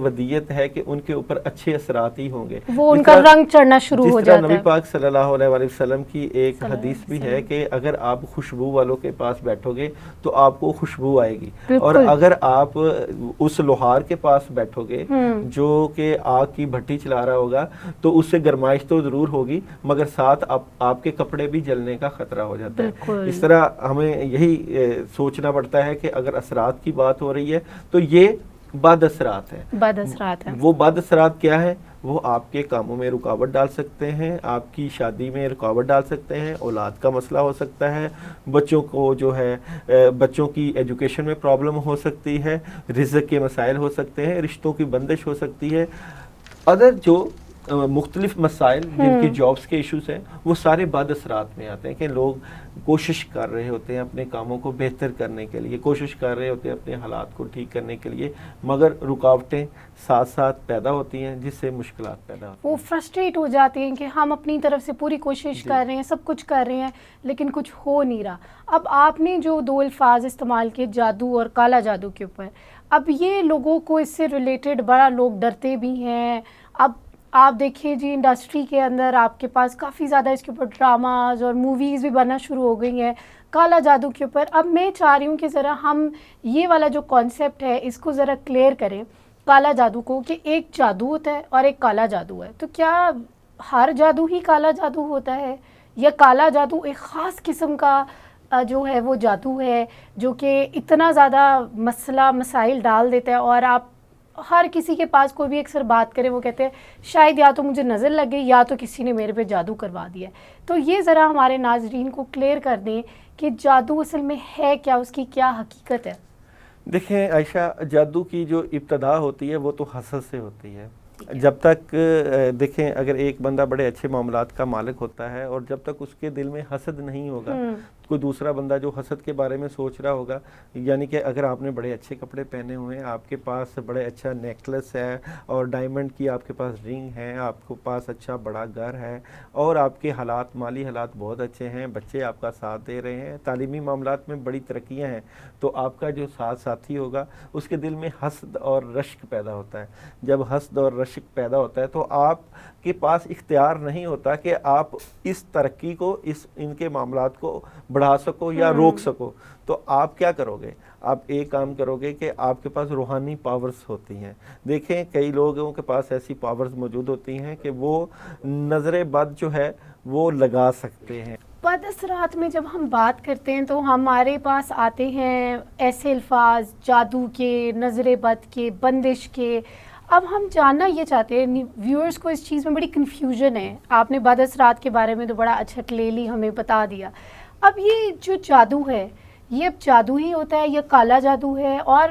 ودیت ہے کہ ان کے اوپر اچھے اثرات ہی ہوں گے, وہ ان کا رنگ چڑھنا شروع ہو جاتا ہے. نبی پاک صلی اللہ علیہ وسلم کی ایک حدیث بھی ہے کہ اگر آپ خوشبو والوں کے پاس بیٹھو گے تو آپ کو خوشبو آئے گی, اور اگر آپ اس لوہار کے پاس بیٹھو گے جو کہ آگ کی بھٹی چلا رہا ہوگا تو اس سے گرمائش تو ضرور ہوگی, مگر ساتھ آپ کے کپڑے بھی جلنے کا خطرہ ہو جاتا ہے. اس طرح ہمیں یہی سوچنا پڑتا ہے کہ اگر اثرات کی بات ہو رہی ہے تو یہ بد اثرات ہیں. وہ بد اثرات کیا ہے؟ وہ آپ کے کاموں میں رکاوٹ ڈال سکتے ہیں, آپ کی شادی میں رکاوٹ ڈال سکتے ہیں, اولاد کا مسئلہ ہو سکتا ہے, بچوں کو جو ہے بچوں کی ایجوکیشن میں پرابلم ہو سکتی ہے, رزق کے مسائل ہو سکتے ہیں, رشتوں کی بندش ہو سکتی ہے, ادر جو مختلف مسائل جن کی جابس کے ایشوز ہیں وہ سارے بعد اثرات میں آتے ہیں کہ لوگ کوشش کر رہے ہوتے ہیں اپنے کاموں کو بہتر کرنے کے لیے, کوشش کر رہے ہوتے ہیں اپنے حالات کو ٹھیک کرنے کے لیے, مگر رکاوٹیں ساتھ ساتھ پیدا ہوتی ہیں جس سے مشکلات پیدا ہوتی ہیں. وہ فرسٹریٹ ہو جاتے ہیں کہ ہم اپنی طرف سے پوری کوشش کر رہے ہیں, سب کچھ کر رہے ہیں, لیکن کچھ ہو نہیں رہا. اب آپ نے جو 2 الفاظ استعمال کیے جادو اور کالا جادو کے اوپر, اب یہ لوگوں کو اس سے ریلیٹڈ بڑا لوگ ڈرتے بھی ہیں. اب آپ دیکھیں جی انڈسٹری کے اندر آپ کے پاس کافی زیادہ اس کے اوپر ڈراماز اور موویز بھی بننا شروع ہو گئی ہیں کالا جادو کے اوپر. اب میں چاہ رہی ہوں کہ ذرا ہم یہ والا جو کانسیپٹ ہے اس کو ذرا کلیئر کریں, کالا جادو کو, کہ ایک جادو ہوتا ہے اور ایک کالا جادو ہے. تو کیا ہر جادو ہی کالا جادو ہوتا ہے, یا کالا جادو ایک خاص قسم کا جو ہے وہ جادو ہے جو کہ اتنا زیادہ مسائل ڈال دیتا ہے, اور آپ ہر کسی کے پاس کوئی بھی اکثر بات کرے وہ کہتے ہیں شاید یا تو مجھے نظر لگ گئی یا تو کسی نے میرے پہ جادو کروا دیا ہے. تو یہ ذرا ہمارے ناظرین کو کلیئر کر دیں کہ جادو اصل میں ہے کیا, اس کی کیا حقیقت ہے. دیکھیں عائشہ, جادو کی جو ابتدا ہوتی ہے وہ تو حسد سے ہوتی ہے. جب تک دیکھیں اگر ایک بندہ بڑے اچھے معاملات کا مالک ہوتا ہے اور جب تک اس کے دل میں حسد نہیں ہوگا, کوئی دوسرا بندہ جو حسد کے بارے میں سوچ رہا ہوگا, یعنی کہ اگر آپ نے بڑے اچھے کپڑے پہنے ہوئے ہیں, آپ کے پاس بڑے اچھا نیکلس ہے اور ڈائمنڈ کی آپ کے پاس رنگ ہے, آپ کے پاس اچھا بڑا گھر ہے اور آپ کے حالات مالی حالات بہت اچھے ہیں, بچے آپ کا ساتھ دے رہے ہیں, تعلیمی معاملات میں بڑی ترقیاں ہیں, تو آپ کا جو ساتھی ہوگا اس کے دل میں حسد اور رشک پیدا ہوتا ہے. جب حسد اور رشک پیدا ہوتا ہے تو آپ کے پاس اختیار نہیں ہوتا کہ آپ اس ترقی کو, ان کے معاملات کو بڑھا سکو یا روک سکو. تو آپ کیا کرو گے؟ آپ ایک کام کرو گے کہ آپ کے پاس روحانی پاورز ہوتی ہیں. دیکھیں کئی لوگوں کے پاس ایسی پاورز موجود ہوتی ہیں کہ وہ نظر بد جو ہے وہ لگا سکتے ہیں. بد اثرات میں جب ہم بات کرتے ہیں تو ہمارے پاس آتے ہیں ایسے الفاظ جادو کے, نظر بد کے, بندش کے. اب ہم جاننا یہ چاہتے ہیں, ویورز کو اس چیز میں بڑی کنفیوژن ہے. آپ نے بد اثرات کے بارے میں تو بڑا اچھا کلیئرلی ہمیں بتا دیا. اب یہ جو جادو ہے یہ اب جادو ہی ہوتا ہے یا کالا جادو ہے, اور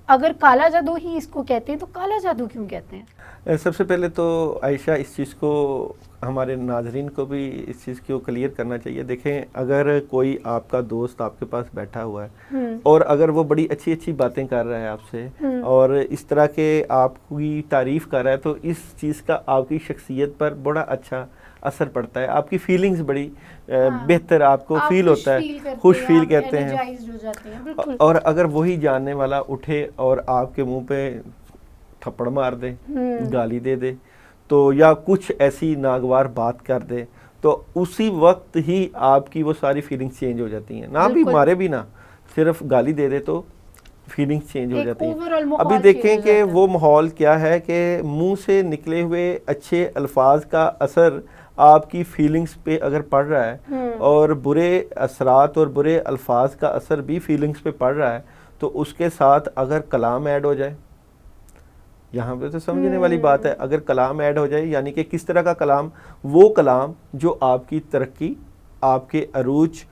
اگر کالا جادو ہی اس کو کہتے ہیں تو کالا جادو کیوں کہتے ہیں؟ سب سے پہلے تو عائشہ اس چیز کو ہمارے ناظرین کو بھی اس چیز کو کلیئر کرنا چاہیے. دیکھیں اگر کوئی آپ کا دوست آپ کے پاس بیٹھا ہوا ہے اور اگر وہ بڑی اچھی اچھی باتیں کر رہا ہے آپ سے اور اس طرح کے آپ کی تعریف کر رہا ہے, تو اس چیز کا آپ کی شخصیت پر بڑا اچھا اثر پڑتا ہے. آپ کی فیلنگز بڑی بہتر آپ کو فیل ہوتا ہے, خوش فیل کرتے ہیں. اور اگر وہی جاننے والا اٹھے اور آپ کے منہ پہ تھپڑ مار دے, گالی دے دے, تو یا کچھ ایسی ناگوار بات کر دے, تو اسی وقت ہی آپ کی وہ ساری فیلنگز چینج ہو جاتی ہیں. نہ بھی مارے بھی نہ, صرف گالی دے دے تو فیلنگ چینج ہو جاتی ہیں. ابھی دیکھیں کہ وہ ماحول کیا ہے کہ منہ سے نکلے ہوئے اچھے الفاظ کا اثر آپ کی فیلنگز پہ اگر پڑ رہا ہے اور برے اثرات اور برے الفاظ کا اثر بھی فیلنگز پہ پڑ رہا ہے, تو اس کے ساتھ اگر کلام ایڈ ہو جائے, یہاں پہ تو سمجھنے والی بات ہے, اگر کلام ایڈ ہو جائے یعنی کہ کس طرح کا کلام, وہ کلام جو آپ کی ترقی, آپ کے عروج,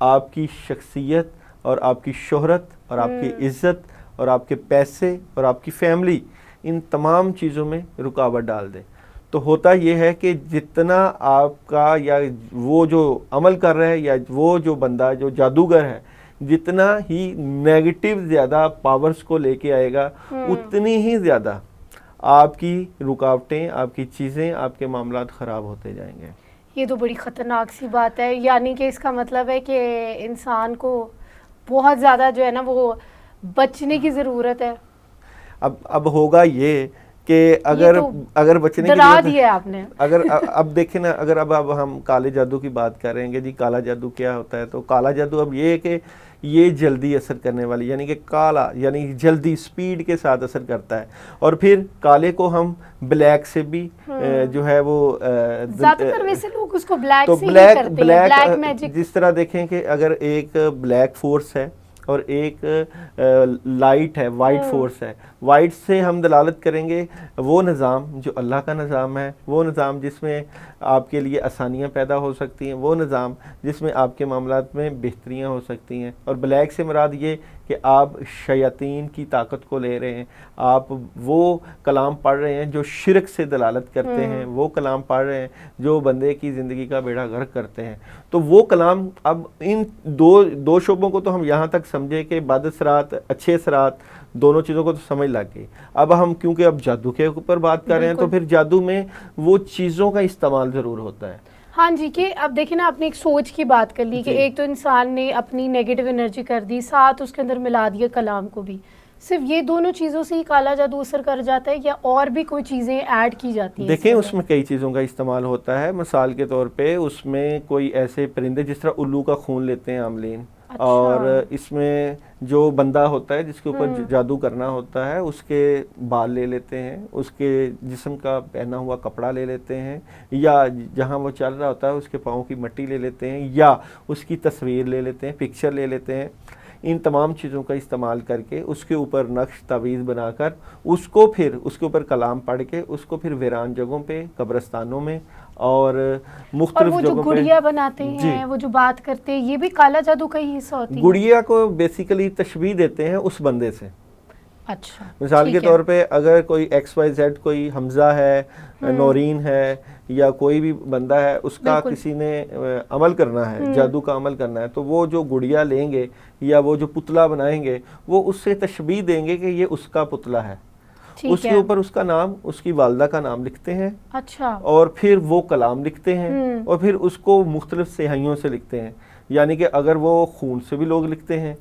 آپ کی شخصیت اور آپ کی شہرت اور آپ کی عزت اور آپ کے پیسے اور آپ کی فیملی, ان تمام چیزوں میں رکاوٹ ڈال دے. تو ہوتا یہ ہے کہ جتنا آپ کا یا وہ جو عمل کر رہا ہے یا وہ جو بندہ جو جادوگر ہے جتنا ہی نیگیٹو زیادہ پاورز کو لے کے آئے گا, اتنی ہی زیادہ آپ کی رکاوٹیں, آپ کی چیزیں, آپ کے معاملات خراب ہوتے جائیں گے. یہ تو بڑی خطرناک سی بات ہے. یعنی کہ اس کا مطلب ہے کہ انسان کو بہت زیادہ جو ہے نا وہ بچنے کی ضرورت ہے. اب ہوگا یہ کہ اگر بچنے کی ڈرا دیا آپ نے. اگر اب دیکھیں نا, اگر اب ہم کالے جادو کی بات کریں گے, جی کالا جادو کیا ہوتا ہے, تو کالا جادو اب یہ ہے کہ یہ جلدی اثر کرنے والی, یعنی کہ کالا یعنی جلدی سپیڈ کے ساتھ اثر کرتا ہے. اور پھر کالے کو ہم بلیک سے بھی جو ہے وہ زیادہ تر ویسے لوگ اس کو بلیک سے ہی کرتے ہیں, بلیک میجک. جس طرح دیکھیں کہ اگر ایک بلیک فورس ہے اور ایک لائٹ ہے, وائٹ فورس ہے, وائٹ سے ہم دلالت کریں گے وہ نظام جو اللہ کا نظام ہے, وہ نظام جس میں آپ کے لیے آسانیاں پیدا ہو سکتی ہیں, وہ نظام جس میں آپ کے معاملات میں بہتریاں ہو سکتی ہیں. اور بلیک سے مراد یہ کہ آپ شیاطین کی طاقت کو لے رہے ہیں, آپ وہ کلام پڑھ رہے ہیں جو شرک سے دلالت کرتے ہیں, وہ کلام پڑھ رہے ہیں جو بندے کی زندگی کا بیڑا غرق کرتے ہیں. تو وہ کلام, اب ان دو شعبوں کو تو ہم یہاں تک سمجھے کہ بد اثرات, اچھے اثرات, دونوں چیزوں کو تو سمجھ لگ گئی. اب ہم کیونکہ اب جادو کے اوپر بات کر رہے ہیں تو پھر جادو میں وہ چیزوں کا استعمال ضرور ہوتا ہے. ہاں جی, کہ اب دیکھیں نا, آپ نے ایک سوچ کی بات کر لی کہ ایک تو انسان نے اپنی نیگیٹو انرجی کر دی, ساتھ اس کے اندر ملا دیا کلام کو بھی. صرف یہ دونوں چیزوں سے ہی کالا جادو اثر کر جاتا ہے یا اور بھی کوئی چیزیں ایڈ کی جاتی ہیں؟ دیکھیں اس میں کئی چیزوں کا استعمال ہوتا ہے. مثال کے طور پہ اس میں کوئی ایسے پرندے جس طرح الو کا خون لیتے ہیں عاملین, اور اس میں جو بندہ ہوتا ہے جس کے اوپر جادو کرنا ہوتا ہے اس کے بال لے لیتے ہیں, اس کے جسم کا پہنا ہوا کپڑا لے لیتے ہیں, یا جہاں وہ چل رہا ہوتا ہے اس کے پاؤں کی مٹی لے لیتے ہیں, یا اس کی تصویر لے لیتے ہیں, پکچر لے لیتے ہیں. ان تمام چیزوں کا استعمال کر کے اس کے اوپر نقش تعویذ بنا کر اس کو پھر اس کے اوپر کلام پڑھ کے اس کو پھر ویران جگہوں پہ, قبرستانوں میں اور مختلف جگہوں پہ, اور وہ جو گڑیا بناتے ہیں, وہ جو بات کرتے ہیں, یہ بھی کالا جادو کا ہی حصہ ہوتی ہے. گڑیا کو بیسیکلی تشبیہ دیتے ہیں اس بندے سے. اچھا, مثال کے طور پہ اگر کوئی ایکس وائی زیڈ, کوئی حمزہ ہے, نورین ہے, یا کوئی بھی بندہ ہے, اس کا کسی نے عمل کرنا ہے, جادو کا عمل کرنا ہے, تو وہ جو گڑیا لیں گے یا وہ جو پتلا بنائیں گے وہ اس سے تشبیہ دیں گے کہ یہ اس کا پتلا ہے. اس کے اوپر اس کا نام, اس کی والدہ کا نام لکھتے ہیں. اچھا. اور پھر وہ کلام لکھتے ہیں, اور پھر اس کو مختلف سیاہیوں سے لکھتے ہیں. یعنی کہ اگر وہ خون سے بھی لوگ لکھتے ہیں,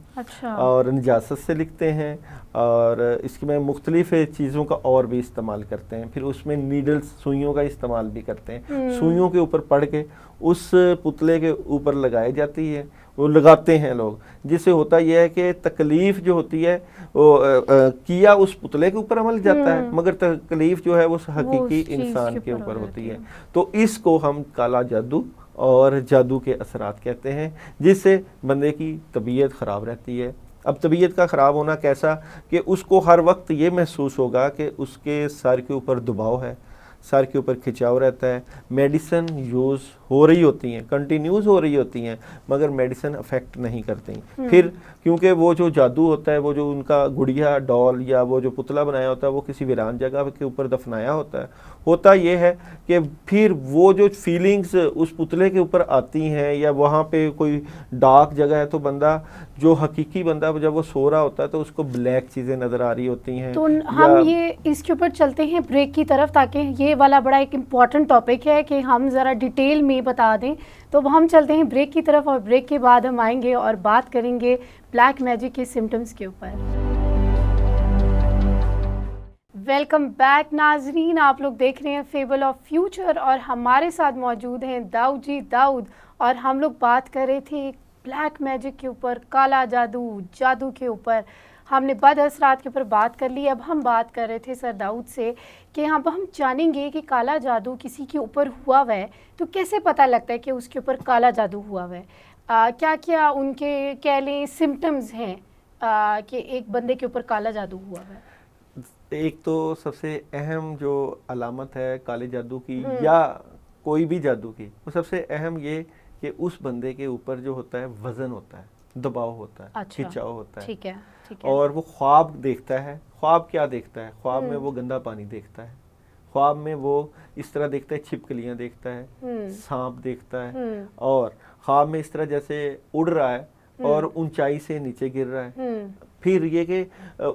اور نجاست سے لکھتے ہیں, اور اس میں مختلف چیزوں کا اور بھی استعمال کرتے ہیں. پھر اس میں نیڈلز, سوئیوں کا استعمال بھی کرتے ہیں. سوئیوں کے اوپر پڑھ کے اس پتلے کے اوپر لگائی جاتی ہے, وہ لگاتے ہیں لوگ, جس سے ہوتا یہ ہے کہ تکلیف جو ہوتی ہے وہ کیا اس پتلے کے اوپر عمل جاتا ہے, مگر تکلیف جو ہے وہ حقیقی انسان کے اوپر ہوتی ہے. تو اس کو ہم کالا جادو اور جادو کے اثرات کہتے ہیں, جس سے بندے کی طبیعت خراب رہتی ہے. اب طبیعت کا خراب ہونا کیسا, کہ اس کو ہر وقت یہ محسوس ہوگا کہ اس کے سر کے اوپر دباؤ ہے, سر کے اوپر کھچاؤ رہتا ہے. میڈیسن یوز ہو رہی ہوتی ہیں, کنٹینیوز ہو رہی ہوتی ہیں, مگر میڈیسن افیکٹ نہیں کرتی. پھر کیونکہ وہ جو جادو ہوتا ہے, وہ جو ان کا گڑیا, ڈال یا وہ جو پتلا بنایا ہوتا ہے, وہ کسی ویران جگہ کے اوپر دفنایا ہوتا ہے. ہوتا یہ ہے کہ پھر وہ جو فیلنگز اس پتلے کے اوپر آتی ہیں, یا وہاں پہ کوئی ڈارک جگہ ہے, تو بندہ جو حقیقی بندہ جب وہ سو رہا ہوتا ہے تو اس کو بلیک چیزیں نظر آ رہی ہوتی ہیں. تو ہم یہ اس کے اوپر چلتے ہیں بریک کی طرف, تاکہ یہ والا بڑا ایک امپورٹنٹ ٹاپک ہے کہ ہم ذرا ڈیٹیل میں بتا دیں. تو ہم چلتے ہیں بریک کی طرف, اور بریک کے بعد ہم آئیں گے اور بات کریں گے بلیک میجک کے سمٹمز کے اوپر. ویلکم بیک ناظرین, آپ لوگ دیکھ رہے ہیں فیبل آف فیوچر, اور ہمارے ساتھ موجود ہیں داؤد جی, داؤد, اور ہم لوگ بات کر رہے تھے بلیک میجک کے اوپر, کالا جادو, جادو کے اوپر. ہم نے بد اثرات کے اوپر بات کر لی. اب ہم بات کر رہے تھے سر داؤد سے کہ اب ہم جانیں گے کہ کالا جادو کسی کے اوپر ہوا ہوا ہے تو کیسے پتہ لگتا ہے کہ اس کے اوپر کالا جادو ہوا ہوا ہے, کیا کیا ان کے کہہ لیں سمٹمز ہیں کہ ایک بندے کے اوپر کالا جادو ہوا ہوا ہے. ایک تو سب سے اہم جو علامت ہے کالے جادو کی یا کوئی بھی جادو کی, وہ سب سے اہم یہ کہ اس بندے کے اوپر جو ہوتا ہے وزن ہوتا ہے, دباؤ ہوتا ہے, کھچاؤ ہوتا ہے. ٹھیک ہے. اور وہ خواب دیکھتا ہے. خواب کیا دیکھتا ہے؟ خواب میں وہ گندا پانی دیکھتا ہے, خواب میں وہ اس طرح دیکھتا ہے, چھپکلیاں دیکھتا ہے, سانپ دیکھتا ہے, اور خواب میں اس طرح جیسے اڑ رہا ہے اور اونچائی سے نیچے گر رہا ہے. پھر یہ کہ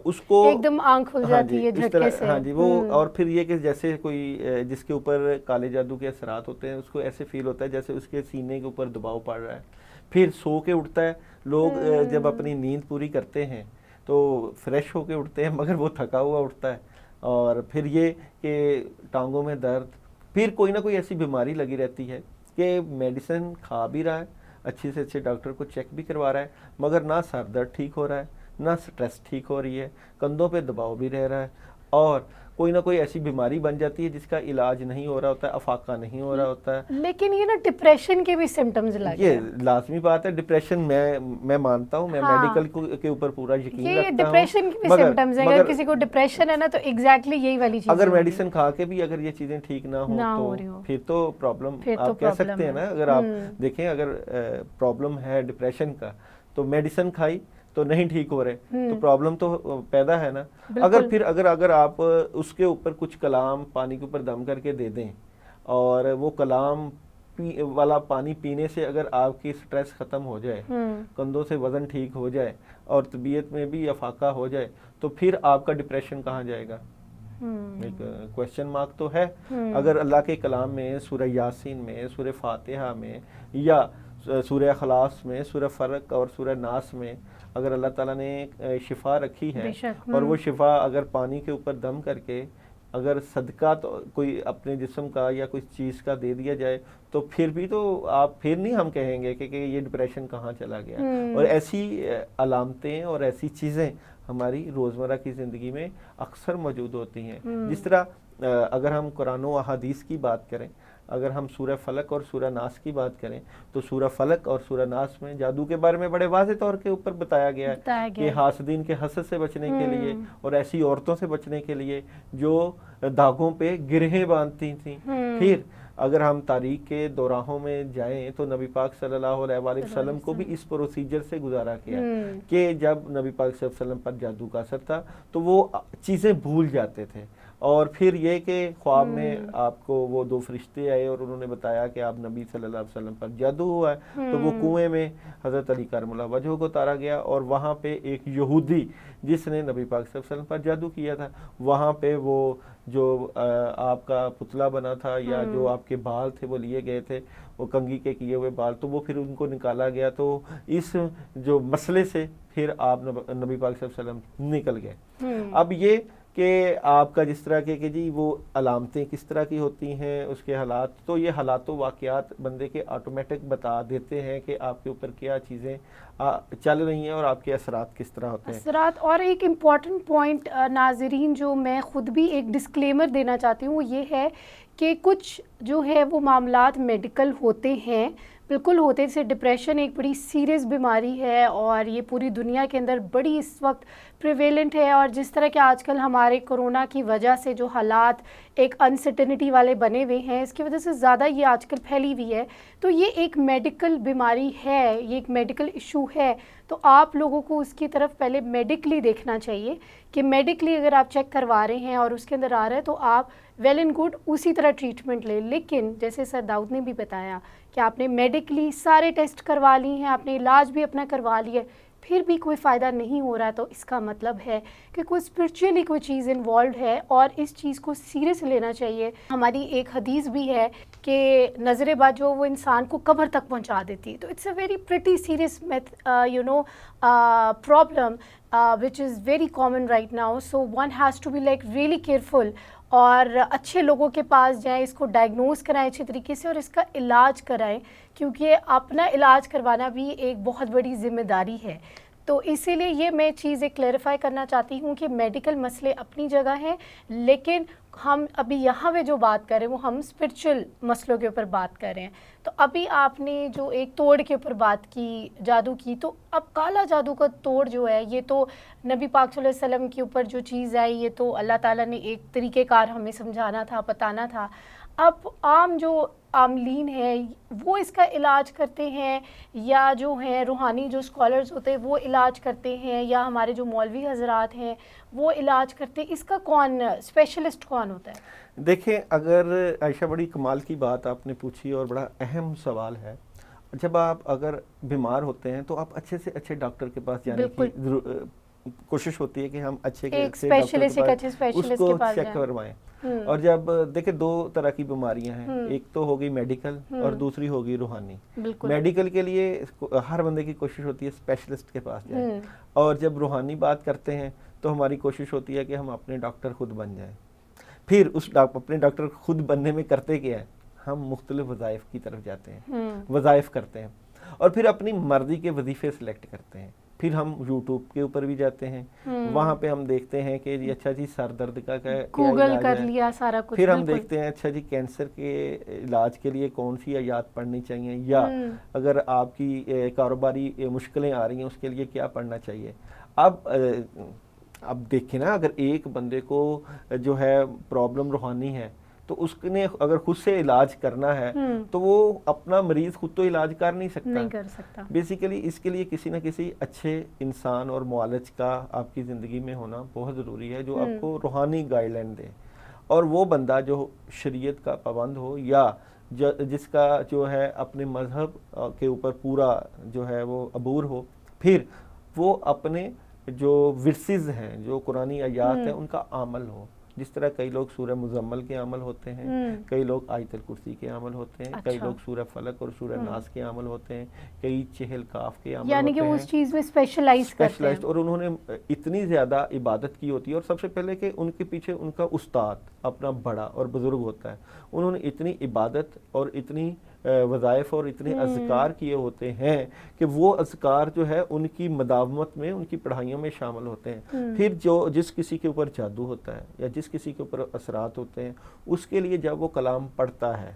اس کو ایک دم آنکھ کھل جاتی ہے جھٹکے سے. ہاں جی, وہ اور پھر یہ کہ جیسے کوئی جس کے اوپر کالے جادو کے اثرات ہوتے ہیں, اس کو ایسے فیل ہوتا ہے جیسے اس کے سینے کے اوپر دباؤ پڑ رہا ہے. پھر سو کے اٹھتا ہے. لوگ جب اپنی نیند پوری کرتے ہیں تو فریش ہو کے اٹھتے ہیں مگر وہ تھکا ہوا اٹھتا ہے. اور پھر یہ کہ ٹانگوں میں درد, پھر کوئی نہ کوئی ایسی بیماری لگی رہتی ہے کہ میڈیسن کھا بھی رہا ہے, اچھے سے اچھے ڈاکٹر کو چیک بھی کروا رہا ہے, مگر نہ سر درد ٹھیک ہو رہا ہے, نہ سٹریس ٹھیک ہو رہی ہے, کندھوں پہ دباؤ بھی رہ رہا ہے, اور کوئی نہ کوئی ایسی بیماری بن جاتی ہے جس کا علاج نہیں ہو رہا ہوتا ہے, افاقہ نہیں ہو رہا ہوتا ہے. لیکن یہ نا ڈپریشن کے بھی سمٹمز لگے, یہ لازمی بات ہے. ڈپریشن میں مانتا ہوں, میں میڈیکل کے اوپر پورا یقین رکھتا ہوں. ڈپریشن کے بھی سمٹمز ہیں, اگر کسی کو ڈپریشن ہے نا تو ایگزیکٹلی یہی والی چیز. اگر میڈیسن کھا کے بھی اگر یہ چیزیں ٹھیک نہ ہوں تو پھر تو پرابلم آپ کہہ سکتے ہیں نا. اگر آپ دیکھیں اگر پرابلم ہے ڈپریشن کا تو میڈیسن کھائی تو نہیں ٹھیک ہو رہے تو پرابلم تو پیدا ہے نا. اگر آپ اس کے اوپر کچھ کلام پانی کے اوپر دم کر کے دے دیں اور وہ کلام والا پانی پینے سے اگر آپ کی سٹریس ختم ہو جائے, کندھوں سے وزن ٹھیک ہو جائے اور طبیعت میں بھی افاقہ ہو جائے, تو پھر آپ کا ڈپریشن کہاں جائے گا؟ ایک کوشچن مارک تو ہے. اگر اللہ کے کلام میں سورہ یاسین میں, سورہ فاتحہ میں, یا سورہ اخلاص میں, سورہ فرق اور سورہ ناس میں اگر اللہ تعالیٰ نے شفا رکھی ہے, اور وہ شفا اگر پانی کے اوپر دم کر کے اگر صدقہ تو کوئی اپنے جسم کا یا کوئی چیز کا دے دیا جائے تو پھر بھی تو آپ پھر نہیں ہم کہیں گے کہ یہ ڈپریشن کہاں چلا گیا. اور ایسی علامتیں اور ایسی چیزیں ہماری روزمرہ کی زندگی میں اکثر موجود ہوتی ہیں. جس طرح اگر ہم قرآن و احادیث کی بات کریں, اگر ہم سورہ فلق اور سورہ ناس کی بات کریں تو سورہ فلق اور سورہ ناس میں جادو کے بارے میں بڑے واضح طور کے اوپر بتایا گیا ہے کہ حاسدین کے حسد سے بچنے کے لیے اور ایسی عورتوں سے بچنے کے لیے جو داغوں پہ گرہیں باندھتی تھیں. پھر اگر ہم تاریخ کے دوراہوں میں جائیں تو نبی پاک صلی اللہ علیہ وآلہ وسلم کو بھی اس پروسیجر سے گزارا کیا کہ جب نبی پاک صلی اللہ علیہ وسلم پر جادو کا اثر تھا تو وہ چیزیں بھول جاتے تھے. اور پھر یہ کہ خواب میں آپ کو وہ 2 فرشتے آئے اور انہوں نے بتایا کہ آپ نبی صلی اللہ علیہ وسلم پر جادو ہوا ہے, تو وہ کنویں میں حضرت علی کرم اللہ وجہہ کو اتارا گیا, اور وہاں پہ ایک یہودی جس نے نبی پاک صلی اللہ علیہ وسلم پر جادو کیا تھا, وہاں پہ وہ جو آپ کا پتلا بنا تھا یا جو آپ کے بال تھے وہ لیے گئے تھے, وہ کنگھی کے کیے ہوئے بال, تو وہ پھر ان کو نکالا گیا. تو اس جو مسئلے سے پھر آپ نبی پاک صلی اللہ علیہ وسلم نکل گئے. اب یہ کہ آپ کا جس طرح کہ جی وہ علامتیں کس طرح کی ہوتی ہیں, اس کے حالات, تو یہ حالات و واقعات بندے کے آٹومیٹک بتا دیتے ہیں کہ آپ کے اوپر کیا چیزیں چل رہی ہیں اور آپ کے اثرات کس طرح ہوتے ہیں. اثرات. اور ایک امپورٹنٹ پوائنٹ ناظرین جو میں خود بھی ایک ڈسکلیمر دینا چاہتی ہوں, وہ یہ ہے کہ کچھ جو ہے وہ معاملات میڈیکل ہوتے ہیں, بالکل ہوتے. جیسے ڈپریشن ایک بڑی سیریس بیماری ہے اور یہ پوری دنیا کے اندر بڑی اس وقت پریویلنٹ ہے, اور جس طرح کہ آج کل ہمارے کرونا کی وجہ سے جو حالات ایک انسرٹنٹی والے بنے ہوئے ہیں, اس کی وجہ سے زیادہ یہ آج کل پھیلی ہوئی ہے. تو یہ ایک میڈیکل بیماری ہے, یہ ایک میڈیکل ایشو ہے. تو آپ لوگوں کو اس کی طرف پہلے میڈیکلی دیکھنا چاہیے کہ میڈیکلی اگر آپ چیک کروا رہے ہیں اور اس کے اندر آ رہا ہے تو آپ ویل اینڈ گڈ اسی طرح ٹریٹمنٹ لیں. لیکن جیسے سر داؤد نے بھی بتایا کہ آپ نے میڈیکلی سارے ٹیسٹ کروا لی ہیں, آپ نے علاج بھی اپنا کروا لیا, پھر بھی کوئی فائدہ نہیں ہو رہا ہے, تو اس کا مطلب ہے کہ کوئی اسپرچولی کوئی چیز انوالوڈ ہے اور اس چیز کو سیریس لینا چاہیے. ہماری ایک حدیث بھی ہے کہ نظر بد جو وہ انسان کو قبر تک پہنچا دیتی ہے. تو it's a very pretty serious problem which is very common right now. So one has to be like really careful اور اچھے لوگوں کے پاس جائیں, اس کو ڈائگنوز کرائیں اچھے طریقے سے اور اس کا علاج کرائیں, کیونکہ اپنا علاج کروانا بھی ایک بہت بڑی ذمہ داری ہے. تو اسی لیے یہ میں چیز ایک کلیریفائی کرنا چاہتی ہوں کہ میڈیکل مسئلے اپنی جگہ ہیں, لیکن ہم ابھی یہاں پہ جو بات کر رہے ہیں وہ ہم اسپرچل مسئلوں کے اوپر بات کر رہے ہیں. تو ابھی آپ نے جو ایک توڑ کے اوپر بات کی, جادو کی, تو اب کالا جادو کا توڑ جو ہے یہ تو نبی پاک صلی اللہ علیہ وسلم کے اوپر جو چیز آئی یہ تو اللہ تعالیٰ نے ایک طریقہ کار ہمیں سمجھانا تھا, بتانا تھا. اب عام جو عاملین ہیں وہ اس کا علاج کرتے ہیں, یا جو ہیں روحانی جو اسکالرز ہوتے ہیں وہ علاج کرتے ہیں, یا ہمارے جو مولوی حضرات ہیں وہ علاج کرتے ہیں, اس کا کون اسپیشلسٹ کون ہوتا ہے؟ دیکھیں, اگر عائشہ بڑی کمال کی بات آپ نے پوچھی اور بڑا اہم سوال ہے. جب آپ اگر بیمار ہوتے ہیں تو آپ اچھے سے اچھے ڈاکٹر کے پاس جانے کی کوشش ہوتی ہے کہ ہم اچھے ڈاکٹر کے پاس اس کو چیک کروائیں. اور جب دیکھیں دو طرح کی بیماریاں ہیں, ایک تو ہوگی میڈیکل اور دوسری ہوگی روحانی. میڈیکل کے لیے ہر بندے کی کوشش ہوتی ہے اسپیشلسٹ کے پاس جائیں, اور جب روحانی بات کرتے ہیں تو ہماری کوشش ہوتی ہے کہ ہم اپنے ڈاکٹر خود بن جائیں. پھر اس اپنے ڈاکٹر خود بننے میں کرتے کیا ہے, ہم مختلف وظائف کی طرف جاتے ہیں, وظائف کرتے ہیں, اور پھر اپنی مرضی کے وظیفے سلیکٹ کرتے ہیں. پھر ہم یوٹیوب کے اوپر بھی جاتے ہیں, وہاں پہ ہم دیکھتے ہیں کہ جی اچھا جی سر درد کا گوگل کر لیا سارا کچھ. پھر ہم دیکھتے ہیں اچھا جی کینسر کے علاج کے لیے کون سی آیات پڑھنی چاہیے, یا اگر آپ کی کاروباری مشکلیں آ رہی ہیں اس کے لیے کیا پڑھنا چاہیے. اب دیکھیں نا, اگر ایک بندے کو جو ہے پرابلم روحانی ہے تو اس نے اگر خود سے علاج کرنا ہے تو وہ اپنا مریض خود تو علاج کر نہیں سکتا. بیسیکلی اس کے لیے کسی نہ کسی اچھے انسان اور معالج کا آپ کی زندگی میں ہونا بہت ضروری ہے, جو آپ کو روحانی گائیڈ لائن دے, اور وہ بندہ جو شریعت کا پابند ہو, یا جس کا جو ہے اپنے مذہب کے اوپر پورا جو ہے وہ عبور ہو. پھر وہ اپنے جو ورسز ہیں, جو قرآنی آیات ہیں, ان کا عمل ہو. جس طرح کئی لوگ سورہ مزمل کے عمل ہوتے ہیں, کئی لوگ آیت الکرسی کے عمل ہوتے ہیں, کئی لوگ سورہ فلق اور سورہ ناس کے عمل ہوتے ہیں, کئی چہل کاف کے عمل ہوتے ہیں, یعنی کہ وہ اس چیز میں اسپیشلائز کرتے ہیں, اور انہوں نے اتنی زیادہ عبادت کی ہوتی ہے. اور سب سے پہلے کہ ان کے پیچھے ان کا استاد اپنا بڑا اور بزرگ ہوتا ہے, انہوں نے اتنی عبادت اور اتنی وظائف اور اتنے اذکار کیے ہوتے ہیں کہ وہ اذکار جو ہے ان کی مداومت میں, ان کی پڑھائیوں میں شامل ہوتے ہیں. پھر جس کسی کے اوپر جادو ہوتا ہے یا جس کسی کے اوپر اثرات ہوتے ہیں, اس کے لیے جب وہ کلام پڑھتا ہے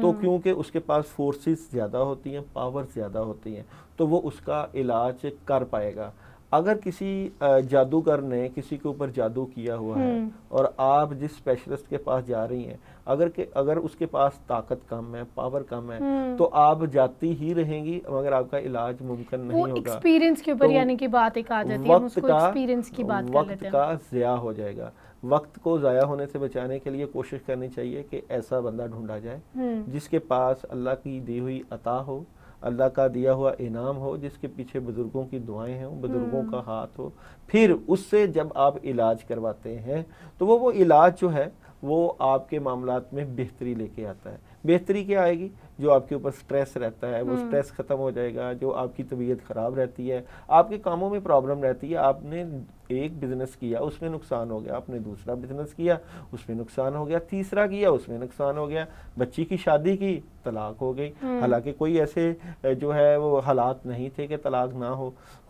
تو کیونکہ اس کے پاس فورسز زیادہ ہوتی ہیں, پاور زیادہ ہوتی ہیں, تو وہ اس کا علاج کر پائے گا. اگر کسی جادوگر نے کسی کے اوپر جادو کیا ہوا ہے اور آپ جس اسپیشلسٹ کے پاس جا رہی ہیں, اگر اس کے پاس طاقت کم ہے, پاور کم ہے, تو آپ جاتی ہی رہیں گی مگر آپ کا علاج ممکن نہیں ہوگا. ایکسپیرینس کے اوپر یعنی کہ بات ایک آ جاتی ہے, ہم اس کو ایکسپیرینس کی بات کر لیتے ہیں. وقت کا ضیاع ہو جائے گا. وقت کو ضائع ہونے سے بچانے کے لیے کوشش کرنی چاہیے کہ ایسا بندہ ڈھونڈا جائے جس کے پاس اللہ کی دی ہوئی عطا ہو, اللہ کا دیا ہوا انعام ہو, جس کے پیچھے بزرگوں کی دعائیں ہوں, بزرگوں کا ہاتھ ہو. پھر اس سے جب آپ علاج کرواتے ہیں تو وہ علاج جو ہے وہ آپ کے معاملات میں بہتری لے کے آتا ہے. بہتری کیا آئے گی؟ جو آپ کے اوپر سٹریس رہتا ہے وہ سٹریس ختم ہو جائے گا. جو آپ کی طبیعت خراب رہتی ہے, آپ کے کاموں میں پرابلم رہتی ہے, آپ نے ایک بزنس کیا اس میں نقصان ہو گیا, آپ نے دوسرا بزنس کیا اس میں نقصان ہو گیا, تیسرا کیا اس میں نقصان ہو گیا, بچی کی شادی کی طلاق ہو گئی, حالانکہ کوئی ایسے جو ہے وہ حالات نہیں تھے کہ طلاق نہ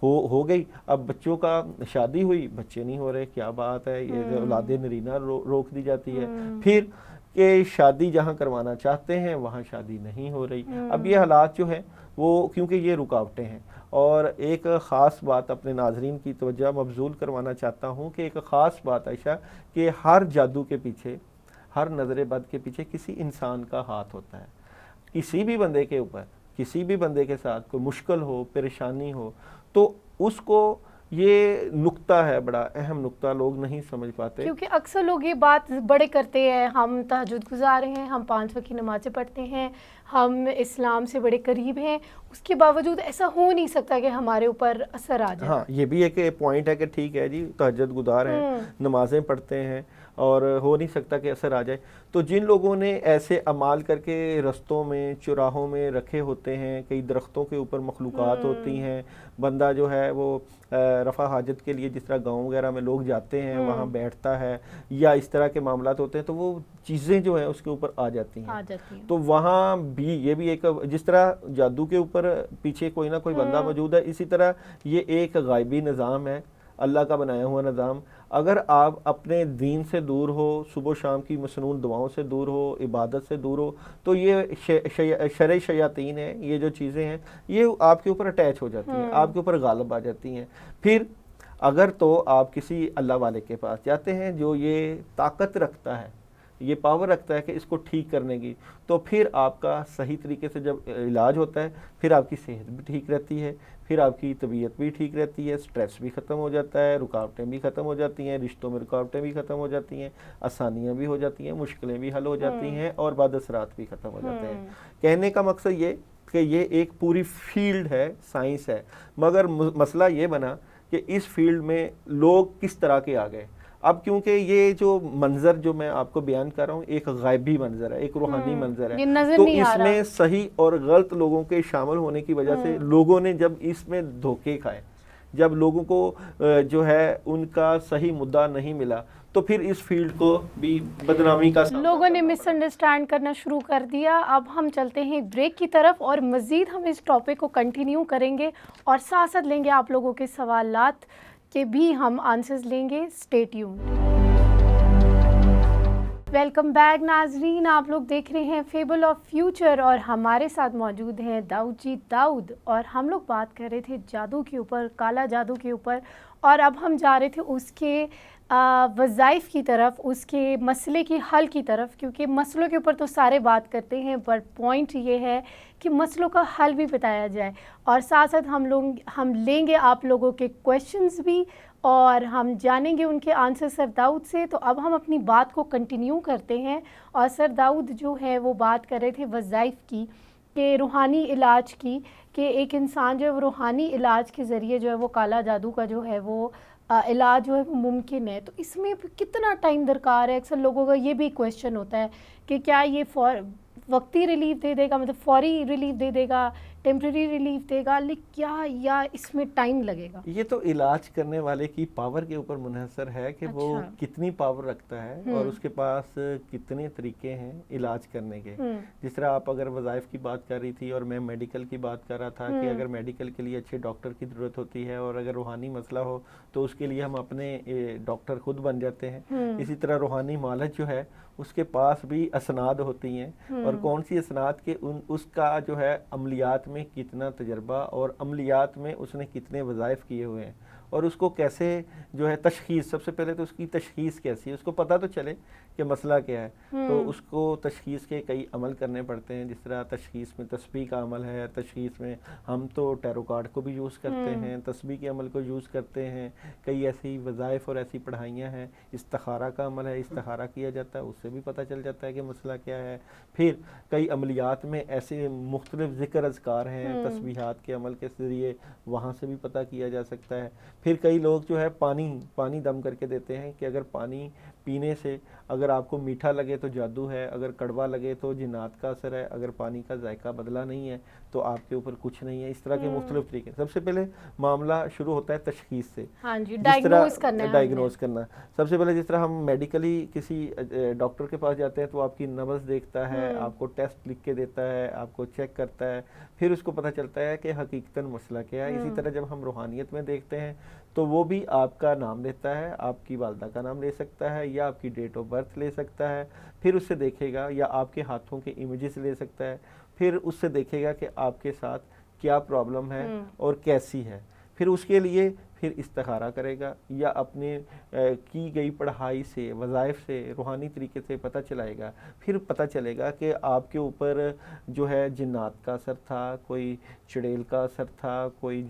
ہو گئی. اب بچوں کا شادی ہوئی, بچے نہیں ہو رہے, کیا بات ہے, یہ اولاد نرینہ روک دی جاتی ہے. پھر کہ شادی جہاں کروانا چاہتے ہیں وہاں شادی نہیں ہو رہی. اب یہ حالات جو ہیں وہ کیونکہ یہ رکاوٹیں ہیں. اور ایک خاص بات اپنے ناظرین کی توجہ مبذول کروانا چاہتا ہوں کہ ایک خاص بات عائشہ, کہ ہر جادو کے پیچھے, ہر نظر بد کے پیچھے کسی انسان کا ہاتھ ہوتا ہے. کسی بھی بندے کے اوپر, کسی بھی بندے کے ساتھ کوئی مشکل ہو, پریشانی ہو, تو اس کو یہ نقطہ ہے, بڑا اہم نقطہ, لوگ نہیں سمجھ پاتے. کیونکہ اکثر لوگ یہ بات بڑے کرتے ہیں, ہم تہجد گزار ہیں, ہم 5 وقت کی نمازیں پڑھتے ہیں, ہم اسلام سے بڑے قریب ہیں, اس کے باوجود ایسا ہو نہیں سکتا کہ ہمارے اوپر اثر آ جائے. ہاں, یہ بھی ایک پوائنٹ ہے کہ ٹھیک ہے جی تہجد گزار ہیں, نمازیں پڑھتے ہیں, اور ہو نہیں سکتا کہ اثر آ جائے. تو جن لوگوں نے ایسے اعمال کر کے رستوں میں, چوراہوں میں رکھے ہوتے ہیں, کئی درختوں کے اوپر مخلوقات ہوتی ہیں, بندہ جو ہے وہ رفع حاجت کے لیے جس طرح گاؤں وغیرہ میں لوگ جاتے ہیں وہاں بیٹھتا ہے, یا اس طرح کے معاملات ہوتے ہیں, تو وہ چیزیں جو ہیں اس کے اوپر آ جاتی ہیں. تو وہاں بھی یہ بھی ایک, جس طرح جادو کے اوپر پیچھے کوئی نہ کوئی بندہ موجود ہے, اسی طرح یہ ایک غائبی نظام ہے, اللہ کا بنایا ہوا نظام. اگر آپ اپنے دین سے دور ہو, صبح و شام کی مسنون دعاؤں سے دور ہو, عبادت سے دور ہو, تو یہ شرع شیاطین ہیں, یہ جو چیزیں ہیں یہ آپ کے اوپر اٹیچ ہو جاتی ہیں, آپ کے اوپر غالب آ جاتی ہیں. پھر اگر تو آپ کسی اللہ والے کے پاس جاتے ہیں جو یہ طاقت رکھتا ہے, یہ پاور رکھتا ہے کہ اس کو ٹھیک کرنے کی, تو پھر آپ کا صحیح طریقے سے جب علاج ہوتا ہے, پھر آپ کی صحت بھی ٹھیک رہتی ہے, پھر آپ کی طبیعت بھی ٹھیک رہتی ہے, سٹریس بھی ختم ہو جاتا ہے, رکاوٹیں بھی ختم ہو جاتی ہیں, رشتوں میں رکاوٹیں بھی ختم ہو جاتی ہیں, آسانیاں بھی ہو جاتی ہیں, مشکلیں بھی حل ہو جاتی ہیں, اور بد اثرات بھی ختم ہو جاتے ہیں. کہنے کا مقصد یہ کہ یہ ایک پوری فیلڈ ہے, سائنس ہے, مگر مسئلہ یہ بنا کہ اس فیلڈ میں لوگ کس طرح کے آ گئے. اب کیونکہ یہ جو منظر جو میں آپ کو بیان کر رہا ہوں ایک غیبی منظر ہے, ایک روحانی منظر ہے, تو اس میں صحیح اور غلط لوگوں کے شامل ہونے کی وجہ سے لوگوں نے جب اس میں دھوکے کھائے, جب لوگوں کو جو ہے ان کا صحیح مدعا نہیں ملا, تو پھر اس فیلڈ کو بھی بدنامی کا لوگوں نے مس انڈرسٹینڈ کرنا شروع کر دیا. اب ہم چلتے ہیں بریک کی طرف اور مزید ہم اس ٹاپک کو کنٹینیو کریں گے اور ساتھ ساتھ لیں گے آپ لوگوں کے سوالات کے بھی ہم آنسرز لیں گے. Stay tuned. ویلکم بیک ناظرین, آپ لوگ دیکھ رہے ہیں فیبل آف فیوچر اور ہمارے ساتھ موجود ہیں داؤد جی داؤد, اور ہم لوگ بات کر رہے تھے جادو کے اوپر, کالا جادو کے اوپر, اور اب ہم جا رہے تھے اس کے وظائف کی طرف, اس کے مسئلے کی حل کی طرف, کیونکہ مسئلوں کے اوپر تو سارے بات کرتے ہیں پر پوائنٹ یہ ہے کہ مسئلوں کا حل بھی بتایا جائے, اور ساتھ ساتھ ہم لیں گے آپ لوگوں کے کویشچنز بھی اور ہم جانیں گے ان کے آنسر سر داؤد سے. تو اب ہم اپنی بات کو کنٹینیو کرتے ہیں, اور سر داؤد جو ہے وہ بات کر رہے تھے وظائف کی, کہ روحانی علاج کی, کہ ایک انسان جو ہے وہ روحانی علاج کے ذریعے جو ہے وہ کالا جادو کا جو ہے وہ علاج جو ہے وہ ممکن ہے. تو اس میں کتنا ٹائم درکار ہے؟ اکثر لوگوں کا یہ بھی کویشچن ہوتا ہے کہ کیا یہ وقتی ریلیف دے دے گا, مطلب فوری ریلیف دے دے گا, ٹیمپریری ریلیف دے گا, لیکن کیا یا اس میں ٹائم لگے گا؟ یہ تو علاج کرنے والے کی پاور کے اوپر منحصر ہے کہ وہ کتنی پاور رکھتا ہے اور اس کے پاس کتنے طریقے ہیں علاج کرنے کے. جس طرح آپ اگر وظائف کی بات کر رہی تھی اور میں میڈیکل کی بات کر رہا تھا کہ اگر میڈیکل کے لیے اچھے ڈاکٹر کی ضرورت ہوتی ہے, اور اگر روحانی مسئلہ ہو تو اس کے لیے ہم اپنے ڈاکٹر خود بن جاتے ہیں. اسی طرح روحانی معالج جو ہے اس کے پاس بھی اسناد ہوتی ہیں, اور کون سی اسناد کے اس کا جو ہے عملیات میں کتنا تجربہ اور عملیات میں اس نے کتنے وظائف کیے ہوئے ہیں, اور اس کو کیسے جو ہے تشخیص, سب سے پہلے تو اس کی تشخیص کیسی ہے, اس کو پتہ تو چلے کہ مسئلہ کیا ہے. تو اس کو تشخیص کے کئی عمل کرنے پڑتے ہیں, جس طرح تشخیص میں تسبیح کا عمل ہے, تشخیص میں ہم تو ٹیرو کارڈ کو بھی یوز کرتے ہیں, تسبیح کے عمل کو یوز کرتے ہیں, کئی ایسی وظائف اور ایسی پڑھائیاں ہیں, استخارہ کا عمل ہے, استخارہ کیا جاتا ہے, اس سے بھی پتہ چل جاتا ہے کہ مسئلہ کیا ہے. پھر کئی عملیات میں ایسے مختلف ذکر اذکار ہیں تسبیحات کے عمل کے ذریعے, وہاں سے بھی پتہ کیا جا سکتا ہے. پھر کئی لوگ جو ہے پانی دم کر کے دیتے ہیں کہ اگر پانی پینے سے اگر آپ کو میٹھا لگے تو جادو ہے, اگر کڑوا لگے تو جنات کا اثر ہے, اگر پانی کا ذائقہ بدلا نہیں ہے تو آپ کے اوپر کچھ نہیں ہے. اس طرح کے مختلف طریقے. سب سے پہلے معاملہ شروع ہوتا ہے تشخیص سے, ڈائگنوز کرنا. سب سے پہلے جس طرح ہم میڈیکلی کسی ڈاکٹر کے پاس جاتے ہیں تو آپ کی نبض دیکھتا ہے, آپ کو ٹیسٹ لکھ کے دیتا ہے, آپ کو چیک کرتا ہے, پھر اس کو پتہ چلتا ہے کہ حقیقتاً مسئلہ کیا ہے. اسی طرح جب ہم روحانیت میں دیکھتے ہیں تو وہ بھی آپ کا نام لیتا ہے, آپ کی والدہ کا نام لے سکتا ہے, یا آپ کی ڈیٹ آف برتھ لے سکتا ہے, پھر اس سے دیکھے گا, یا آپ کے ہاتھوں کے امیجز لے سکتا ہے, پھر اس سے دیکھے گا کہ آپ کے ساتھ کیا پرابلم ہے اور کیسی ہے. پھر اس کے لیے پھر استخارہ کرے گا, یا اپنے کی گئی پڑھائی سے, وظائف سے, روحانی طریقے سے پتہ چلائے گا. پھر پتہ چلے گا کہ آپ کے اوپر جو ہے جنات کا اثر تھا, کوئی چڑیل کا اثر تھا, کوئی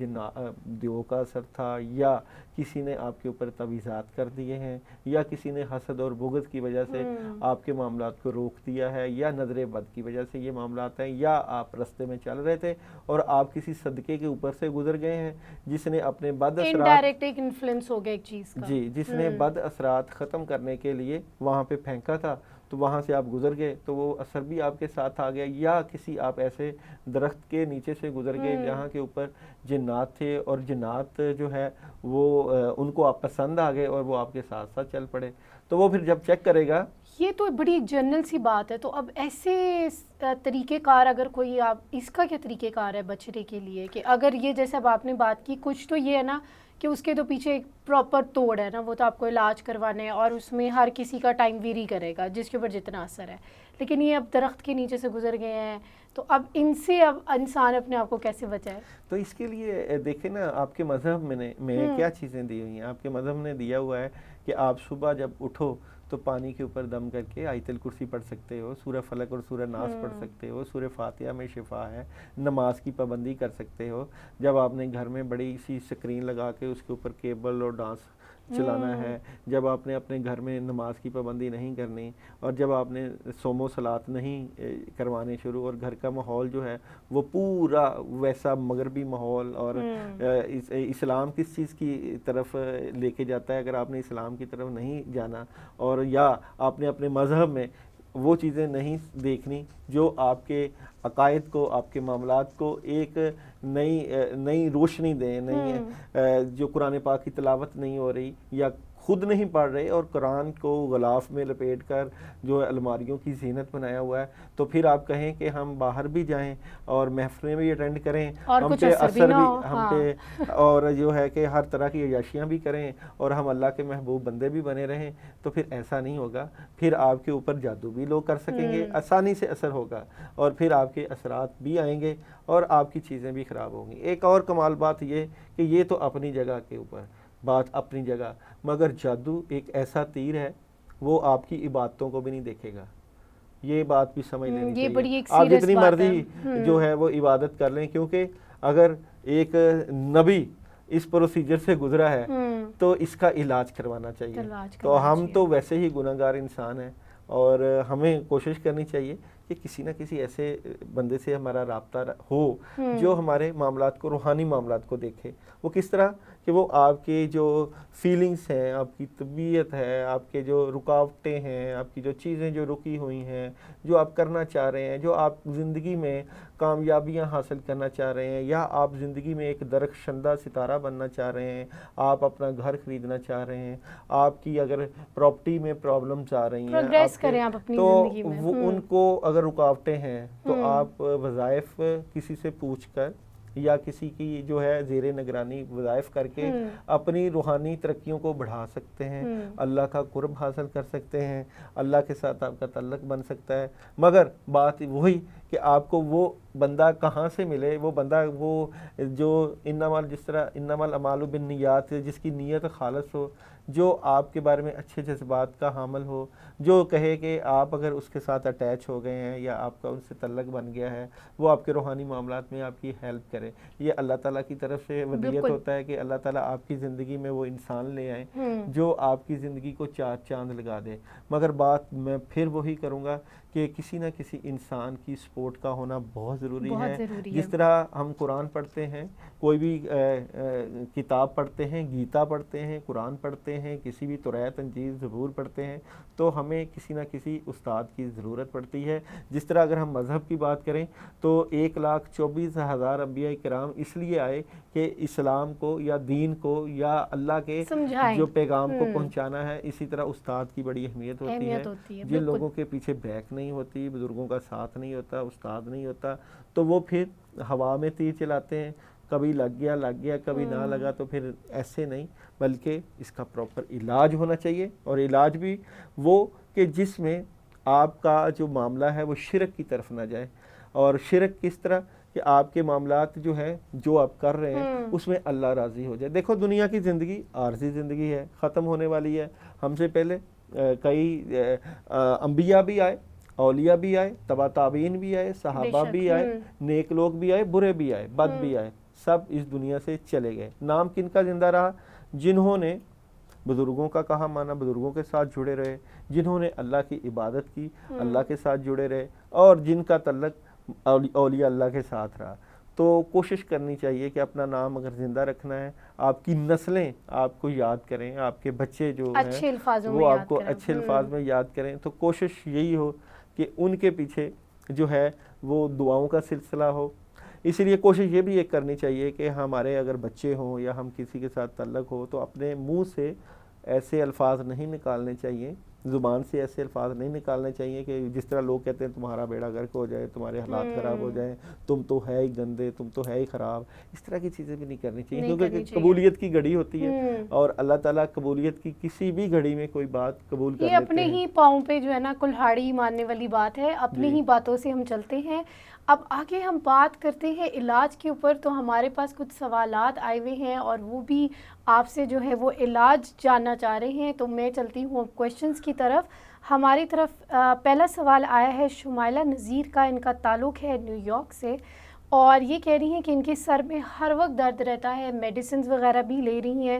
دیو کا اثر تھا, یا کسی نے آپ کے اوپر تعویذات کر دیے ہیں, یا کسی نے حسد اور بغض کی وجہ سے آپ کے معاملات کو روک دیا ہے, یا نظر بد کی وجہ سے یہ معاملات ہیں, یا آپ رستے میں چل رہے تھے اور آپ کسی صدقے کے اوپر سے گزر گئے ہیں جس نے اپنے بد انڈائریکٹ ایک انفلوئنس ہو گیا ایک چیز کا, جی, جس نے بد اثرات ختم کرنے کے لیے وہاں پہ پھینکا تھا, تو وہاں سے آپ گزر گئے تو وہ اثر بھی آپ کے ساتھ آ گیا. یا کسی آپ ایسے درخت کے نیچے سے گزر گئے جہاں کے اوپر جنات تھے, اور جنات جو ہے وہ ان کو آپ پسند آ گئے اور وہ آپ کے ساتھ ساتھ چل پڑے. تو وہ پھر جب چیک کرے گا, یہ تو بڑی جنرل سی بات ہے. تو اب ایسے طریقہ کار اگر کوئی, آپ اس کا کیا طریقہ کار ہے بچنے کے لیے, کہ اگر یہ جیسے اب آپ نے بات کی, کچھ تو یہ ہے نا کہ اس کے تو پیچھے ایک پراپر توڑ ہے نا, وہ تو آپ کو علاج کروانے ہیں, اور اس میں ہر کسی کا ٹائم ویری کرے گا جس کے اوپر جتنا اثر ہے. لیکن یہ اب درخت کے نیچے سے گزر گئے ہیں, تو اب ان سے اب انسان اپنے آپ کو کیسے بچائے؟ تو اس کے لیے دیکھیں نا, آپ کے مذہب میں کیا چیزیں دی ہوئی ہیں. آپ کے مذہب نے دیا ہوا ہے کہ آپ صبح جب اٹھو تو پانی کے اوپر دم کر کے آیت الکرسی پڑھ سکتے ہو, سورہ فلق اور سورہ ناس پڑھ سکتے ہو, سورہ فاتحہ میں شفا ہے, نماز کی پابندی کر سکتے ہو. جب آپ نے گھر میں بڑی سی سکرین لگا کے اس کے اوپر کیبل اور ڈانس چلانا ہے، جب آپ نے اپنے گھر میں نماز کی پابندی نہیں کرنی، اور جب آپ نے صوم و صلات نہیں کروانے شروع، اور گھر کا ماحول جو ہے وہ پورا ویسا مغربی ماحول، اور اسلام کس چیز کی طرف لے کے جاتا ہے، اگر آپ نے اسلام کی طرف نہیں جانا، اور یا آپ نے اپنے مذہب میں وہ چیزیں نہیں دیکھنی جو آپ کے عقائد کو، آپ کے معاملات کو ایک نئی روشنی دیں، جو قرآن پاک کی تلاوت نہیں ہو رہی، یا خود نہیں پڑھ رہے اور قرآن کو غلاف میں لپیٹ کر جو الماریوں کی زینت بنایا ہوا ہے، تو پھر آپ کہیں کہ ہم باہر بھی جائیں اور محفلیں بھی اٹینڈ کریں، ہم پہ اثر بھی ہم پہ، اور جو ہے کہ ہر طرح کی عیاشیاں بھی کریں، اور ہم اللہ کے محبوب بندے بھی بنے رہیں، تو پھر ایسا نہیں ہوگا. پھر آپ کے اوپر جادو بھی لوگ کر سکیں گے، آسانی سے اثر ہوگا، اور پھر آپ کے اثرات بھی آئیں گے اور آپ کی چیزیں بھی خراب ہوں گی. ایک اور کمال بات یہ کہ یہ تو اپنی جگہ کے اوپر بات، اپنی جگہ، مگر جادو ایک ایسا تیر ہے وہ آپ کی عبادتوں کو بھی نہیں دیکھے گا. یہ بات بھی سمجھ لینی چاہیے. آپ جتنی مرضی جو ہے وہ عبادت کر لیں، کیونکہ اگر ایک نبی اس پروسیجر سے گزرا ہے تو اس کا علاج کروانا چاہیے. تو ہم تو ویسے ہی گناہگار انسان ہیں، اور ہمیں کوشش کرنی چاہیے کہ کسی نہ کسی ایسے بندے سے ہمارا رابطہ ہو جو ہمارے معاملات کو، روحانی معاملات کو دیکھے. وہ کس طرح کہ وہ آپ کے جو فیلنگز ہیں، آپ کی طبیعت ہے، آپ کے جو رکاوٹیں ہیں، آپ کی جو چیزیں جو رکی ہوئی ہیں، جو آپ کرنا چاہ رہے ہیں، جو آپ زندگی میں کامیابیاں حاصل کرنا چاہ رہے ہیں، یا آپ زندگی میں ایک درخشندہ ستارہ بننا چاہ رہے ہیں، آپ اپنا گھر خریدنا چاہ رہے ہیں، آپ کی اگر پراپرٹی میں پرابلمز آ رہی ہیں، تو وہ ان کو اگر رکاوٹیں ہیں تو آپ وظائف کسی سے پوچھ کر یا کسی کی جو ہے زیر نگرانی وظائف کر کے اپنی روحانی ترقیوں کو بڑھا سکتے ہیں، اللہ کا قرب حاصل کر سکتے ہیں، اللہ کے ساتھ آپ کا تعلق بن سکتا ہے. مگر بات وہی کہ آپ کو وہ بندہ کہاں سے ملے، وہ بندہ وہ جو جس طرح انما الاعمال بالنیات، جس کی نیت خالص ہو، جو آپ کے بارے میں اچھے جذبات کا حامل ہو، جو کہے کہ آپ اگر اس کے ساتھ اٹیچ ہو گئے ہیں یا آپ کا ان سے تعلق بن گیا ہے، وہ آپ کے روحانی معاملات میں آپ کی ہیلپ کرے. یہ اللہ تعالیٰ کی طرف سے ودیت ہوتا ہے کہ اللہ تعالیٰ آپ کی زندگی میں وہ انسان لے آئیں جو آپ کی زندگی کو چار چاند لگا دے. مگر بات میں پھر وہی کروں گا کہ کسی نہ کسی انسان کی سپورٹ کا ہونا بہت ضروری ہے. جس طرح ہم قرآن پڑھتے ہیں، کوئی بھی کتاب پڑھتے ہیں، گیتا پڑھتے ہیں، قرآن پڑھتے ہیں، کسی بھی توریت، انجیل، زبور پڑھتے ہیں، تو ہمیں کسی نہ کسی استاد کی ضرورت پڑتی ہے. جس طرح اگر ہم مذہب کی بات کریں تو 1,24,000 انبیاء کرام اس لیے آئے کہ اسلام کو یا دین کو یا اللہ کے جو پیغام کو پہنچانا ہے. اسی طرح استاد کی بڑی اہمیت ہوتی ہے. جن لوگوں کے پیچھے بیک نہیں ہوتی، بزرگوں کا ساتھ نہیں ہوتا، استاد نہیں ہوتا، تو وہ پھر ہوا میں تیر چلاتے ہیں، کبھی لگ گیا کبھی نہ لگا. تو پھر ایسے نہیں، بلکہ اس کا پراپر علاج ہونا چاہیے. اور علاج بھی وہ کہ جس میں آپ کا جو معاملہ ہے وہ شرک کی طرف نہ جائے. اور شرک کس طرح کہ آپ کے معاملات جو ہے، جو آپ کر رہے ہیں اس میں اللہ راضی ہو جائے. دیکھو دنیا کی زندگی عارضی زندگی ہے، ختم ہونے والی ہے. ہم سے پہلے کئی انبیاء بھی آئے، اولیاء بھی آئے، تبع تابعین بھی آئے، صحابہ بھی آئے، نیک لوگ بھی آئے، برے بھی آئے، بد بھی آئے، سب اس دنیا سے چلے گئے. نام کن کا زندہ رہا؟ جنہوں نے بزرگوں کا کہا مانا، بزرگوں کے ساتھ جڑے رہے، جنہوں نے اللہ کی عبادت کی، اللہ کے ساتھ جڑے رہے، اور جن کا تعلق اولیاء اللہ کے ساتھ رہا. تو کوشش کرنی چاہیے کہ اپنا نام اگر زندہ رکھنا ہے، آپ کی نسلیں آپ کو یاد کریں، آپ کے بچے جو ہیں وہ آپ کو اچھے الفاظ میں یاد کریں. تو کوشش یہی ہو کہ ان کے پیچھے جو ہے وہ دعاؤں کا سلسلہ ہو. اسی لیے کوشش یہ بھی ایک کرنی چاہیے کہ ہمارے اگر بچے ہوں یا ہم کسی کے ساتھ تعلق ہو تو اپنے منہ سے ایسے الفاظ نہیں نکالنے چاہیے، زبان سے ایسے الفاظ نہیں نکالنے چاہیے کہ جس طرح لوگ کہتے ہیں تمہارا بیڑا غرق ہو جائے، تمہارے حالات خراب ہو جائیں، تم تو ہے ہی گندے، تم تو ہے ہی خراب. اس طرح کی چیزیں بھی نہیں کرنی چاہیے، کیونکہ قبولیت کی گھڑی ہوتی ہے اور اللہ تعالیٰ قبولیت کی کسی بھی گھڑی میں کوئی بات قبول کر لیتے ہیں. یہ اپنے ہی پاؤں پہ جو ہے نا کلہاڑی مارنے والی بات ہے، اپنی ہی باتوں سے ہم چلتے ہیں. اب آگے ہم بات کرتے ہیں علاج کے اوپر. تو ہمارے پاس کچھ سوالات آئے ہوئے ہیں اور وہ بھی آپ سے جو ہے وہ علاج جاننا چاہ رہے ہیں. تو میں چلتی ہوں کویشچنز کی طرف. ہماری طرف پہلا سوال آیا ہے شمائلہ نذیر کا. ان کا تعلق ہے نیو یارک سے اور یہ کہہ رہی ہیں کہ ان کے سر میں ہر وقت درد رہتا ہے، میڈیسنز وغیرہ بھی لے رہی ہیں،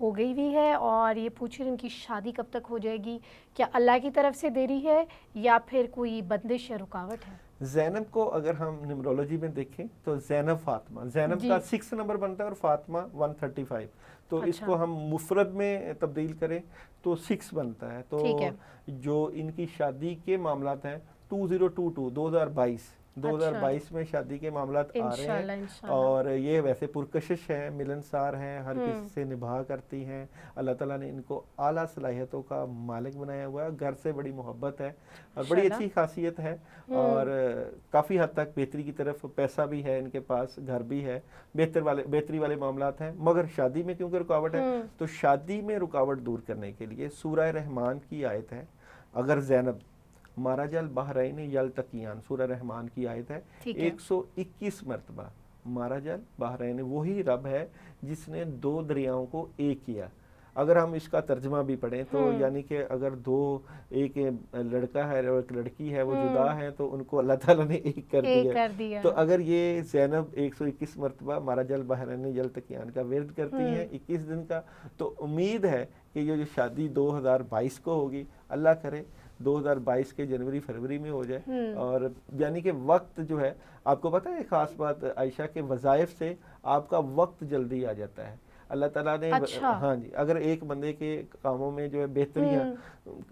ہو گئی بھی ہے اور یہ پوچھ رہے ہیں ان کی شادی کب تک ہو جائے گی, کیا اللہ کی طرف سے دیری ہے یا پھر کوئی بندش یا رکاوٹ ہے؟ زینب کو اگر ہم نیمرولوجی میں دیکھیں تو زینب فاطمہ, زینب کا 6 نمبر بنتا ہے اور فاطمہ 135, تو اس کو ہم مفرد میں تبدیل کریں تو 6 بنتا ہے. تو جو ان کی شادی کے معاملات ہیں 2022 میں شادی کے معاملات آ رہے ہیں, اور یہ ویسے پرکشش ہیں, ملنسار ہیں, ہر کسی سے نبھا کرتی ہیں. اللہ تعالیٰ نے ان کو اعلیٰ صلاحیتوں کا مالک بنایا ہوا ہے, گھر سے بڑی محبت ہے اور بڑی اچھی خاصیت ہے, اور کافی حد تک بہتری کی طرف پیسہ بھی ہے ان کے پاس, گھر بھی ہے, بہتری والے معاملات ہیں. مگر شادی میں کیونکہ رکاوٹ ہے, تو شادی میں رکاوٹ دور کرنے کے لیے سورہ رحمان کی آیت ہے, اگر زینب مارجل بحرین یلتقیان, سورہ رحمان کی آیت ہے 121 مرتبہ. مارجل بحرین وہی رب ہے جس نے 2 دریاؤں کو ایک کیا. اگر ہم اس کا ترجمہ بھی پڑھیں تو یعنی کہ اگر ایک لڑکا ہے اور ایک لڑکی ہے, وہ جدا ہیں, تو ان کو اللہ تعالیٰ نے ایک کر دیا. تو اگر یہ زینب 121 مرتبہ مارجل بحرین یلتقیان کا ورد کرتی ہیں 21 دن کا, تو امید ہے کہ یہ جو شادی 2022 کو ہوگی, اللہ کرے 2022 کے جنوری فروری میں ہو جائے. اور یعنی کہ وقت جو ہے, آپ کو پتہ ہے ایک خاص بات عائشہ, کے وظائف سے آپ کا وقت جلدی آ جاتا ہے. اللہ تعالیٰ نے ہاں جی, اگر ایک بندے کے کاموں میں جو ہے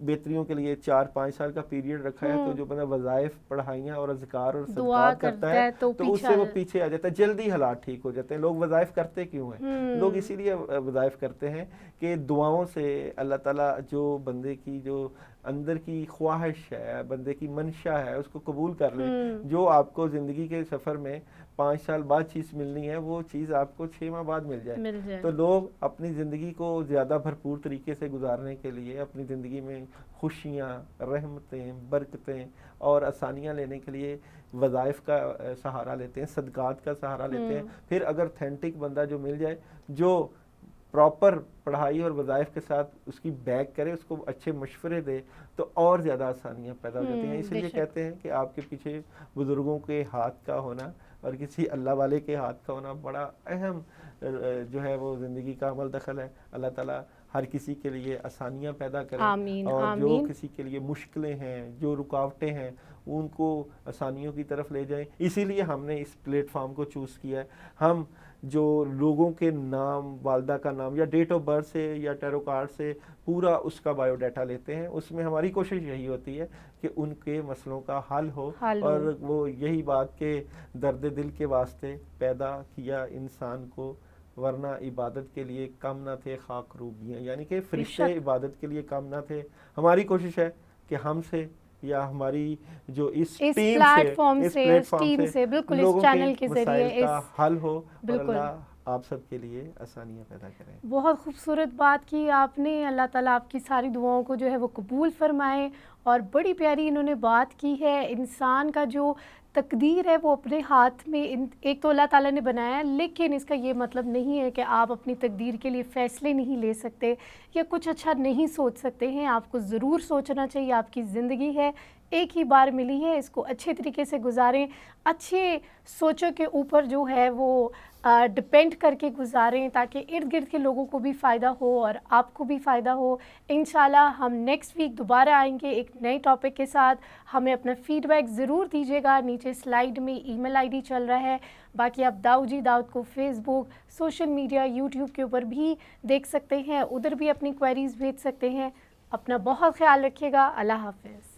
بہتریوں کے لیے 4-5 سال کا پیریڈ رکھا ہے, تو جو بندہ وظائف, پڑھائیاں اور اذکار اور صدقات کرتا ہے تو اس سے وہ پیچھے آ جاتا ہے, جلدی حالات ٹھیک ہو جاتے ہیں. لوگ وظائف کرتے کیوں ہیں؟ لوگ اسی لیے وظائف کرتے ہیں کہ دعاؤں سے اللہ تعالیٰ جو بندے کی جو اندر کی خواہش ہے, بندے کی منشا ہے, اس کو قبول کر لیں. جو آپ کو زندگی کے سفر میں 5 سال بعد چیز ملنی ہے, وہ چیز آپ کو 6 ماہ بعد مل جائے. تو لوگ اپنی زندگی کو زیادہ بھرپور طریقے سے گزارنے کے لیے, اپنی زندگی میں خوشیاں, رحمتیں, برکتیں اور آسانیاں لینے کے لیے وظائف کا سہارا لیتے ہیں, صدقات کا سہارا لیتے ہیں. پھر اگر تھینٹک بندہ جو مل جائے, جو پراپر پڑھائی اور وظائف کے ساتھ اس کی بیک کرے, اس کو اچھے مشورے دے, تو اور زیادہ آسانیاں پیدا ہو جاتی ہیں. اس لیے کہتے ہیں کہ آپ کے پیچھے بزرگوں کے ہاتھ کا ہونا اور کسی اللہ والے کے ہاتھ کا ہونا بڑا اہم جو ہے وہ زندگی کا عمل دخل ہے. اللہ تعالیٰ ہر کسی کے لیے آسانیاں پیدا کریں, اور جو کسی کے لیے مشکلیں ہیں, جو رکاوٹیں ہیں, ان کو آسانیوں کی طرف لے جائیں. اسی لیے ہم نے اس پلیٹ فارم کو چوز کیا ہے. ہم جو لوگوں کے نام, والدہ کا نام یا ڈیٹ آف برتھ سے یا ٹیرو کارڈ سے پورا اس کا بایو ڈیٹا لیتے ہیں. اس میں ہماری کوشش یہی ہوتی ہے کہ ان کے مسئلوں کا حل ہو, اور وہ یہی بات کہ درد دل کے واسطے پیدا کیا انسان کو, ورنہ عبادت کے لیے کم نہ تھے خاک روبیاں, یعنی کہ فرشتے عبادت کے لیے کم نہ تھے. ہماری کوشش ہے کہ ہم سے یا ہماری جو اس پلیٹ فارم سے بالکل اس چینل کے ذریعے کا حل ہو, اور اللہ آپ سب کے لیے آسانیاں پیدا کریں. بہت خوبصورت بات کی آپ نے. اللہ تعالیٰ آپ کی ساری دعاؤں کو جو ہے وہ قبول فرمائے, اور بڑی پیاری انہوں نے بات کی ہے. انسان کا جو تقدیر ہے وہ اپنے ہاتھ میں, ایک تو اللہ تعالیٰ نے بنایا ہے, لیکن اس کا یہ مطلب نہیں ہے کہ آپ اپنی تقدیر کے لیے فیصلے نہیں لے سکتے یا کچھ اچھا نہیں سوچ سکتے ہیں. آپ کو ضرور سوچنا چاہیے. آپ کی زندگی ہے, ایک ہی بار ملی ہے, اس کو اچھے طریقے سے گزاریں, اچھے سوچوں کے اوپر جو ہے وہ ڈپینڈ کر کے گزاریں, تاکہ ارد گرد کے لوگوں کو بھی فائدہ ہو اور آپ کو بھی فائدہ ہو. انشاءاللہ ہم نیکسٹ ویک دوبارہ آئیں گے ایک نئے ٹاپک کے ساتھ. ہمیں اپنا فیڈ بیک ضرور دیجیے گا. نیچے سلائیڈ میں ای میل آئی ڈی چل رہا ہے. باقی آپ داؤد کو فیس بک, سوشل میڈیا, یوٹیوب کے اوپر بھی دیکھ سکتے ہیں, ادھر بھی اپنی کوئریز بھیج سکتے ہیں. اپنا بہت خیال رکھیے گا. اللہ حافظ.